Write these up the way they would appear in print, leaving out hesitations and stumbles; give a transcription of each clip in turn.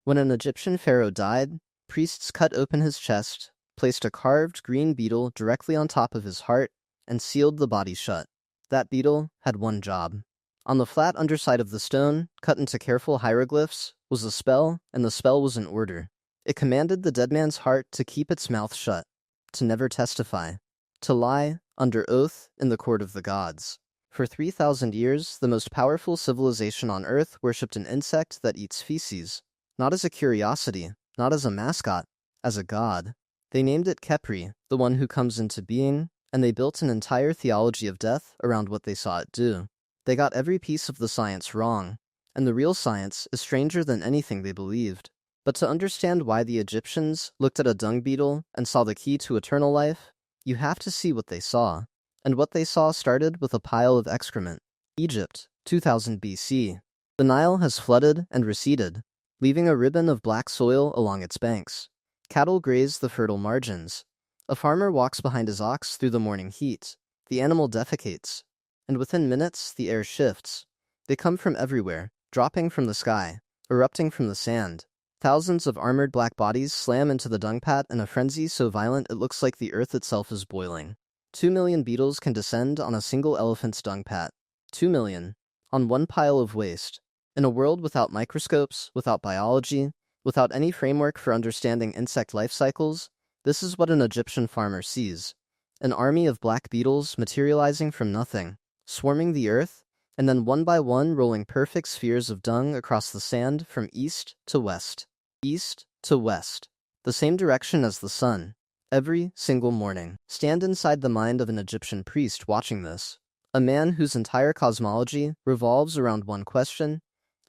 When an Egyptian pharaoh died, priests cut open his chest, placed a carved green beetle directly on top of his heart, and sealed the body shut. That beetle had one job. On the flat underside of the stone, cut into careful hieroglyphs, was a spell, and the spell was an order. It commanded the dead man's heart to keep its mouth shut, to never testify, to lie, under oath, in the court of the gods. For 3,000 years, the most powerful civilization on Earth worshipped an insect that eats feces, not as a curiosity, not as a mascot, as a god. They named it Khepri, the one who comes into being, and they built an entire theology of death around what they saw it do. They got every piece of the science wrong, and the real science is stranger than anything they believed. But to understand why the Egyptians looked at a dung beetle and saw the key to eternal life, you have to see what they saw. And what they saw started with a pile of excrement. Egypt, 2000 BC. The Nile has flooded and receded, leaving a ribbon of black soil along its banks. Cattle graze the fertile margins. A farmer walks behind his ox through the morning heat. The animal defecates, and within minutes the air shifts. They come from everywhere, dropping from the sky, erupting from the sand. Thousands of armored black bodies slam into the dung pat in a frenzy so violent it looks like the earth itself is boiling. 2 million beetles can descend on a single elephant's dung pat. 2 million. On one pile of waste. In a world without microscopes, without biology, without any framework for understanding insect life cycles, this is what an Egyptian farmer sees. An army of black beetles materializing from nothing, swarming the earth, and then one by one rolling perfect spheres of dung across the sand from east to west. East to west. The same direction as the sun. Every single morning. Stand inside the mind of an Egyptian priest watching this. A man whose entire cosmology revolves around one question: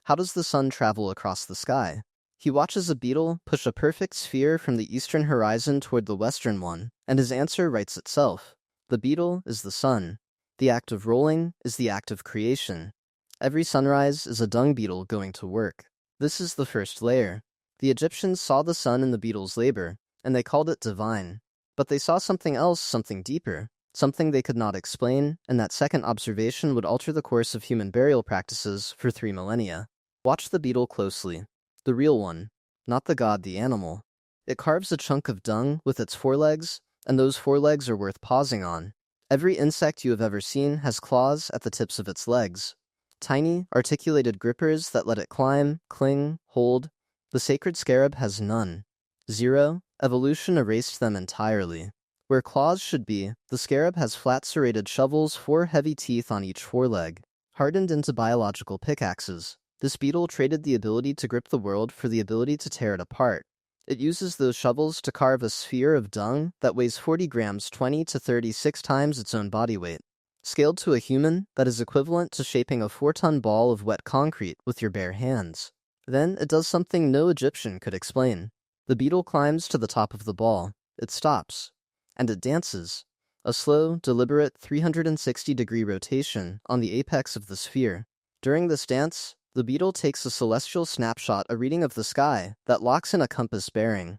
how does the sun travel across the sky? He watches a beetle push a perfect sphere from the eastern horizon toward the western one, and his answer writes itself. The beetle is the sun. The act of rolling is the act of creation. Every sunrise is a dung beetle going to work. This is the first layer. The Egyptians saw the sun in the beetle's labor, and they called it divine. But they saw something else, something deeper, something they could not explain, and that second observation would alter the course of human burial practices for 3 millennia. Watch the beetle closely. The real one, not the god, the animal. It carves a chunk of dung with its forelegs, and those forelegs are worth pausing on. Every insect you have ever seen has claws at the tips of its legs. Tiny, articulated grippers that let it climb, cling, hold. The sacred scarab has none. Zero. Evolution erased them entirely. Where claws should be, the scarab has flat serrated shovels, 4 heavy teeth on each foreleg, hardened into biological pickaxes. This beetle traded the ability to grip the world for the ability to tear it apart. It uses those shovels to carve a sphere of dung that weighs 40 grams, 20 to 36 times its own body weight. Scaled to a human, that is equivalent to shaping a 4-ton ball of wet concrete with your bare hands. Then it does something no Egyptian could explain. The beetle climbs to the top of the ball. It stops. And it dances. A slow, deliberate 360-degree rotation on the apex of the sphere. During this dance, the beetle takes a celestial snapshot, a reading of the sky that locks in a compass bearing.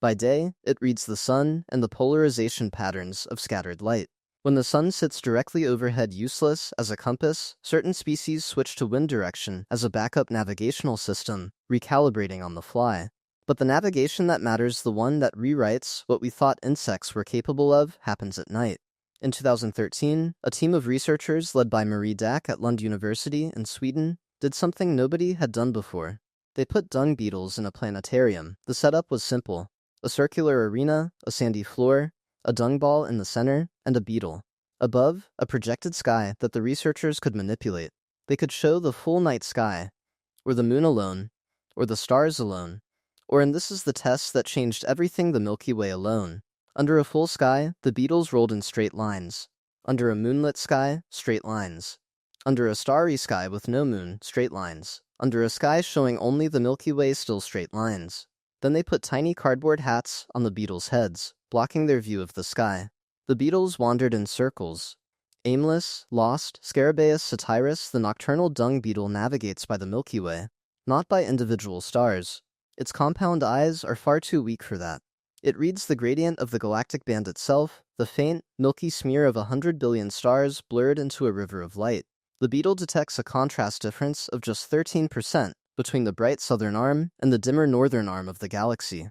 By day, it reads the sun and the polarization patterns of scattered light. When the sun sits directly overhead, useless as a compass, certain species switch to wind direction as a backup navigational system, recalibrating on the fly. But the navigation that matters, the one that rewrites what we thought insects were capable of, happens at night. In 2013, a team of researchers led by Marie Dack at Lund University in Sweden did something nobody had done before. They put dung beetles in a planetarium. The setup was simple: a circular arena, a sandy floor, a dung ball in the center, and a beetle. Above, a projected sky that the researchers could manipulate. They could show the full night sky, or the moon alone, or the stars alone, or, and this is the test that changed everything, the Milky Way alone. Under a full sky, the beetles rolled in straight lines. Under a moonlit sky, straight lines. Under a starry sky with no moon, straight lines. Under a sky showing only the Milky Way, still straight lines. Then they put tiny cardboard hats on the beetles' heads, blocking their view of the sky. The beetles wandered in circles. Aimless, lost, Scarabaeus satirus, the nocturnal dung beetle, navigates by the Milky Way, not by individual stars. Its compound eyes are far too weak for that. It reads the gradient of the galactic band itself, the faint, milky smear of 100 billion stars blurred into a river of light. The beetle detects a contrast difference of just 13% between the bright southern arm and the dimmer northern arm of the galaxy.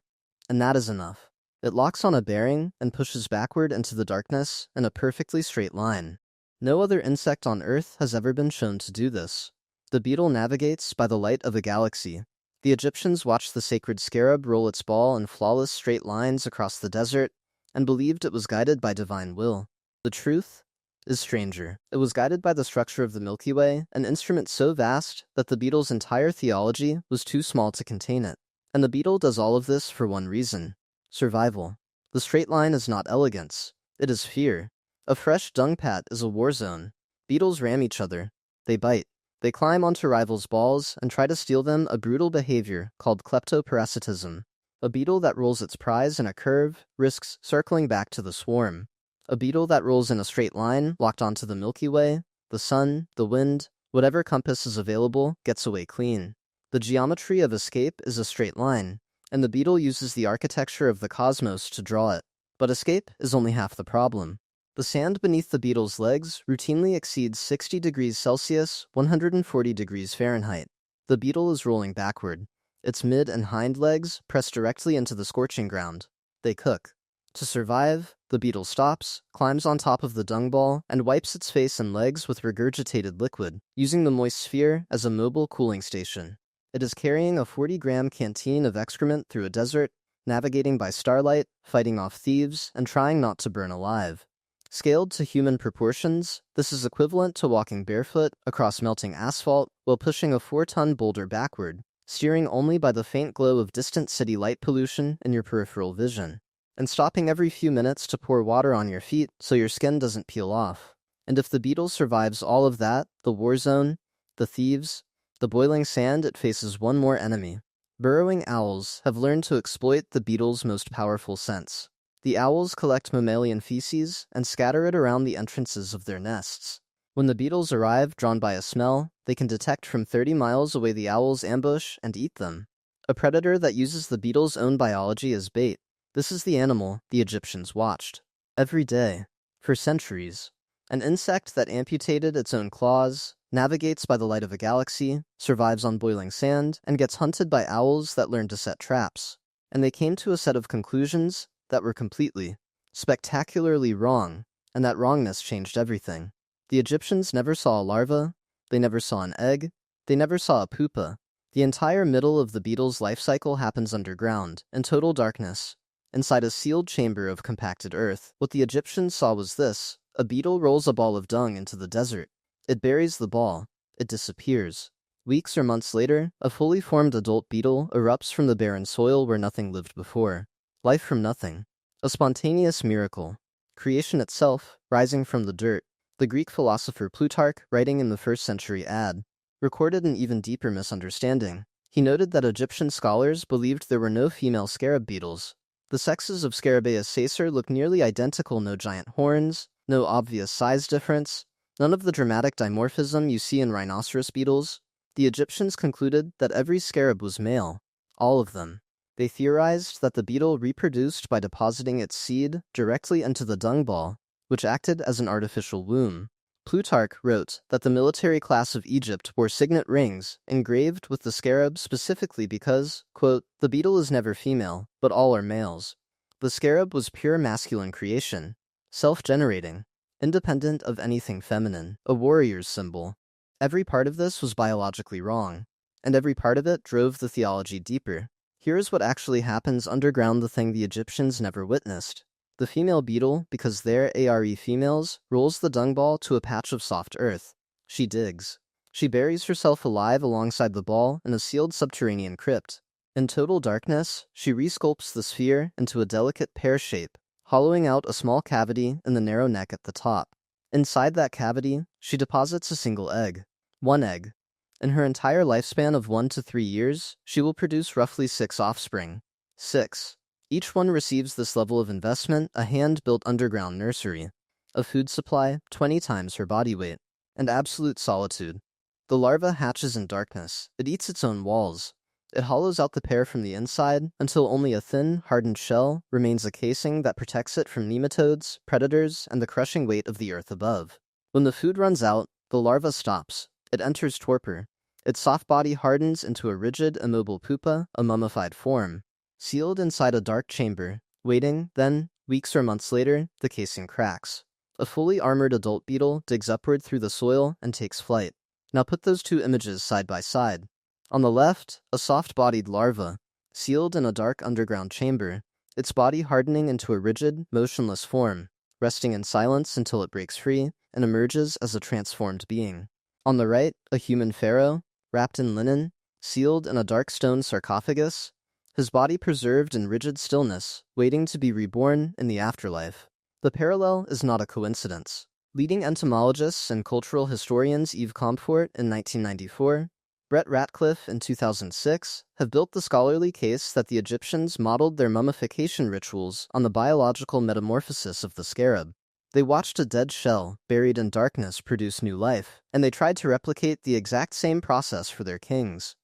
And that is enough. It locks on a bearing and pushes backward into the darkness in a perfectly straight line. No other insect on Earth has ever been shown to do this. The beetle navigates by the light of a galaxy. The Egyptians watched the sacred scarab roll its ball in flawless straight lines across the desert and believed it was guided by divine will. The truth is stranger. It was guided by the structure of the Milky Way, an instrument so vast that the beetle's entire theology was too small to contain it. And the beetle does all of this for one reason: survival. The straight line is not elegance. It is fear. A fresh dung pat is a war zone. Beetles ram each other. They bite. They climb onto rivals' balls and try to steal them, a brutal behavior called Kleptoparasitism. A beetle that rolls its prize in a curve risks circling back to the swarm. A beetle that rolls in a straight line, locked onto the Milky Way, the sun, the wind, whatever compass is available, gets away clean. The geometry of escape is a straight line, and the beetle uses the architecture of the cosmos to draw it. But escape is only half the problem. The sand beneath the beetle's legs routinely exceeds 60 degrees Celsius, 140 degrees Fahrenheit. The beetle is rolling backward. Its mid and hind legs press directly into the scorching ground. They cook. To survive, the beetle stops, climbs on top of the dung ball, and wipes its face and legs with regurgitated liquid, using the moist sphere as a mobile cooling station. It is carrying a 40-gram canteen of excrement through a desert, navigating by starlight, fighting off thieves, and trying not to burn alive. Scaled to human proportions, this is equivalent to walking barefoot across melting asphalt while pushing a 4-ton boulder backward, steering only by the faint glow of distant city light pollution in your peripheral vision, and stopping every few minutes to pour water on your feet so your skin doesn't peel off. And if the beetle survives all of that, the war zone, the thieves, the boiling sand, it faces one more enemy. Burrowing owls have learned to exploit the beetle's most powerful sense. The owls collect mammalian feces and scatter it around the entrances of their nests. When the beetles arrive, drawn by a smell, they can detect from 30 miles away the owl's ambush and eat them. A predator that uses the beetle's own biology as bait. This is the animal the Egyptians watched. Every day. For centuries. An insect that amputated its own claws, navigates by the light of a galaxy, survives on boiling sand, and gets hunted by owls that learn to set traps. And they came to a set of conclusions that were completely, spectacularly wrong, and that wrongness changed everything. The Egyptians never saw a larva, they never saw an egg, they never saw a pupa. The entire middle of the beetle's life cycle happens underground, in total darkness, inside a sealed chamber of compacted earth. What the Egyptians saw was this: a beetle rolls a ball of dung into the desert. It buries the ball. It disappears. Weeks or months later, a fully formed adult beetle erupts from the barren soil where nothing lived before. Life from nothing. A spontaneous miracle. Creation itself, rising from the dirt. The Greek philosopher Plutarch, writing in the 1st century AD, recorded an even deeper misunderstanding. He noted that Egyptian scholars believed there were no female scarab beetles. The sexes of Scarabaeus sacer look nearly identical: no giant horns, no obvious size difference, none of the dramatic dimorphism you see in rhinoceros beetles. The Egyptians concluded that every scarab was male. All of them. They theorized that the beetle reproduced by depositing its seed directly into the dung ball, which acted as an artificial womb. Plutarch wrote that the military class of Egypt wore signet rings engraved with the scarab specifically because, quote, "the beetle is never female, but all are males." The scarab was pure masculine creation, self-generating, independent of anything feminine, a warrior's symbol. Every part of this was biologically wrong, and every part of it drove the theology deeper. Here's what actually happens underground, the thing the Egyptians never witnessed. The female beetle, because they're ARE females, rolls the dung ball to a patch of soft earth. She digs. She buries herself alive alongside the ball in a sealed subterranean crypt. In total darkness, she resculpts the sphere into a delicate pear shape, hollowing out a small cavity in the narrow neck at the top. Inside that cavity, she deposits a single egg. One egg. In her entire lifespan of 1 to 3 years, she will produce roughly 6 offspring. 6. Each one receives this level of investment, a hand-built underground nursery, a food supply 20 times her body weight, and absolute solitude. The larva hatches in darkness. It eats its own walls. It hollows out the pear from the inside until only a thin, hardened shell remains, a casing that protects it from nematodes, predators, and the crushing weight of the earth above. When the food runs out, the larva stops. It enters torpor. Its soft body hardens into a rigid, immobile pupa, a mummified form, sealed inside a dark chamber, waiting. Then, weeks or months later, the casing cracks. A fully armored adult beetle digs upward through the soil and takes flight. Now put those two images side by side. On the left, a soft-bodied larva, sealed in a dark underground chamber, its body hardening into a rigid, motionless form, resting in silence until it breaks free and emerges as a transformed being. On the right, a human pharaoh, wrapped in linen, sealed in a dark stone sarcophagus, his body preserved in rigid stillness, waiting to be reborn in the afterlife. The parallel is not a coincidence. Leading entomologists and cultural historians Yves Comfort in 1994, Brett Ratcliffe in 2006 have built the scholarly case that the Egyptians modeled their mummification rituals on the biological metamorphosis of the scarab. They watched a dead shell, buried in darkness, produce new life, and they tried to replicate the exact same process for their kings.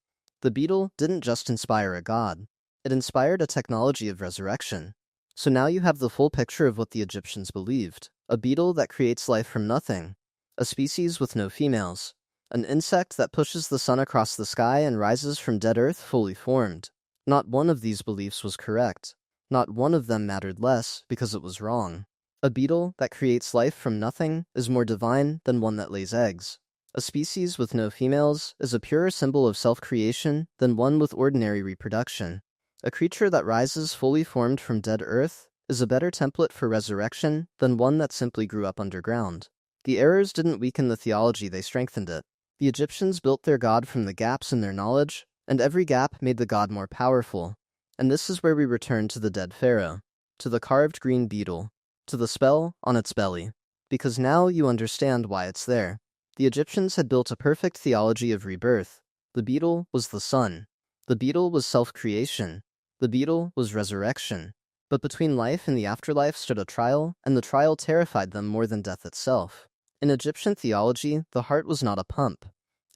The beetle didn't just inspire a god, it inspired a technology of resurrection. So now you have the full picture of what the Egyptians believed. A beetle that creates life from nothing, a species with no females, an insect that pushes the sun across the sky and rises from dead earth fully formed. Not one of these beliefs was correct. Not one of them mattered less because it was wrong. A beetle that creates life from nothing is more divine than one that lays eggs. A species with no females is a purer symbol of self-creation than one with ordinary reproduction. A creature that rises fully formed from dead earth is a better template for resurrection than one that simply grew up underground. The errors didn't weaken the theology, they strengthened it. The Egyptians built their god from the gaps in their knowledge, and every gap made the god more powerful. And this is where we return to the dead pharaoh, to the carved green beetle, to the spell on its belly. Because now you understand why it's there. The Egyptians had built a perfect theology of rebirth. The beetle was the sun. The beetle was self-creation. The beetle was resurrection. But between life and the afterlife stood a trial, and the trial terrified them more than death itself. In Egyptian theology, the heart was not a pump.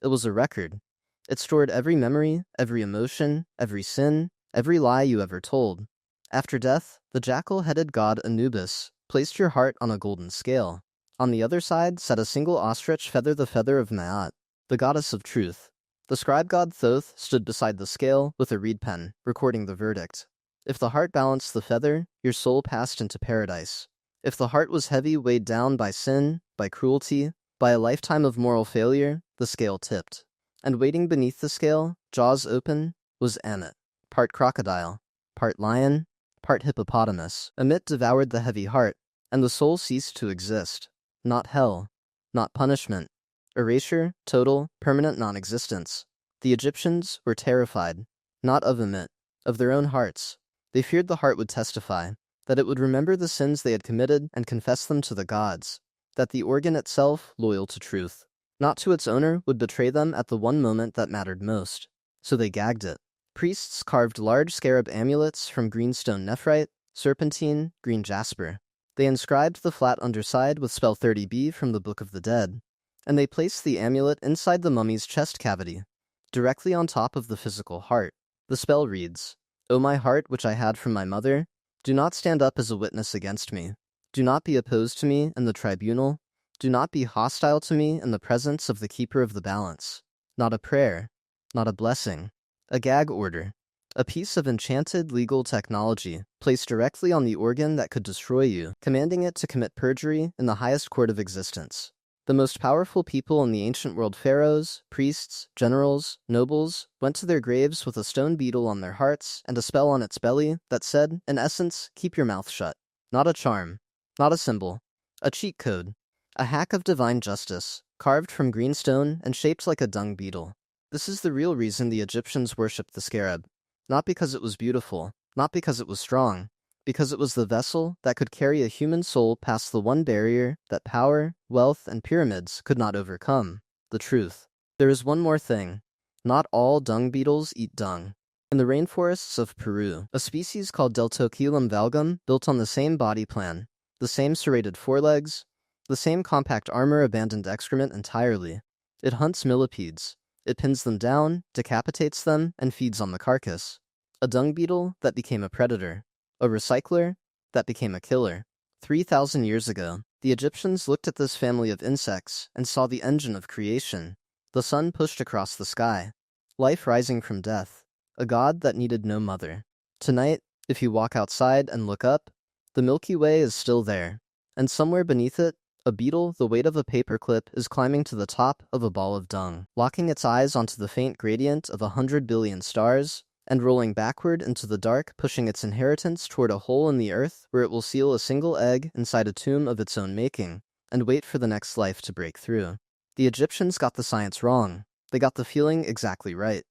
It was a record. It stored every memory, every emotion, every sin, every lie you ever told. After death, the jackal-headed god Anubis placed your heart on a golden scale. On the other side sat a single ostrich feather the feather of Ma'at, the goddess of truth. The scribe god Thoth stood beside the scale with a reed pen, recording the verdict. If the heart balanced the feather, your soul passed into paradise. If the heart was heavy, weighed down by sin, by cruelty, by a lifetime of moral failure, the scale tipped. And waiting beneath the scale, jaws open, was Amit, part crocodile, part lion, part hippopotamus. Amit devoured the heavy heart, and the soul ceased to exist. Not hell, not punishment. Erasure, total, permanent non-existence. The Egyptians were terrified, not of Amit, of their own hearts. They feared the heart would testify, that it would remember the sins they had committed and confess them to the gods, that the organ itself, loyal to truth, not to its owner, would betray them at the one moment that mattered most. So they gagged it. Priests carved large scarab amulets from greenstone nephrite, serpentine, green jasper. They inscribed the flat underside with spell 30b from the Book of the Dead, and they placed the amulet inside the mummy's chest cavity, directly on top of the physical heart. The spell reads, "O my heart, which I had from my mother, do not stand up as a witness against me. Do not be opposed to me in the tribunal. Do not be hostile to me in the presence of the keeper of the balance." Not a prayer, not a blessing, a gag order, a piece of enchanted legal technology placed directly on the organ that could destroy you, commanding it to commit perjury in the highest court of existence. The most powerful people in the ancient world, pharaohs, priests, generals, nobles, went to their graves with a stone beetle on their hearts and a spell on its belly that said, in essence, keep your mouth shut. Not a charm, not a symbol, a cheat code, a hack of divine justice, carved from green stone and shaped like a dung beetle. This is the real reason the Egyptians worshipped the scarab. Not because it was beautiful, not because it was strong, because it was the vessel that could carry a human soul past the one barrier that power, wealth, and pyramids could not overcome, the truth. There is one more thing. Not all dung beetles eat dung. In the rainforests of Peru, a species called Deltochilum valgum built on the same body plan, the same serrated forelegs, the same compact armor abandoned excrement entirely. It hunts millipedes. It pins them down, decapitates them, and feeds on the carcass. A dung beetle that became a predator. A recycler that became a killer. 3,000 years ago, the Egyptians looked at this family of insects and saw the engine of creation. The sun pushed across the sky, life rising from death, a god that needed no mother. Tonight, if you walk outside and look up, the Milky Way is still there, and somewhere beneath it, a beetle the weight of a paperclip is climbing to the top of a ball of dung, locking its eyes onto the faint gradient of 100 billion stars, and rolling backward into the dark, pushing its inheritance toward a hole in the earth where it will seal a single egg inside a tomb of its own making, and wait for the next life to break through. The Egyptians got the science wrong. They got the feeling exactly right.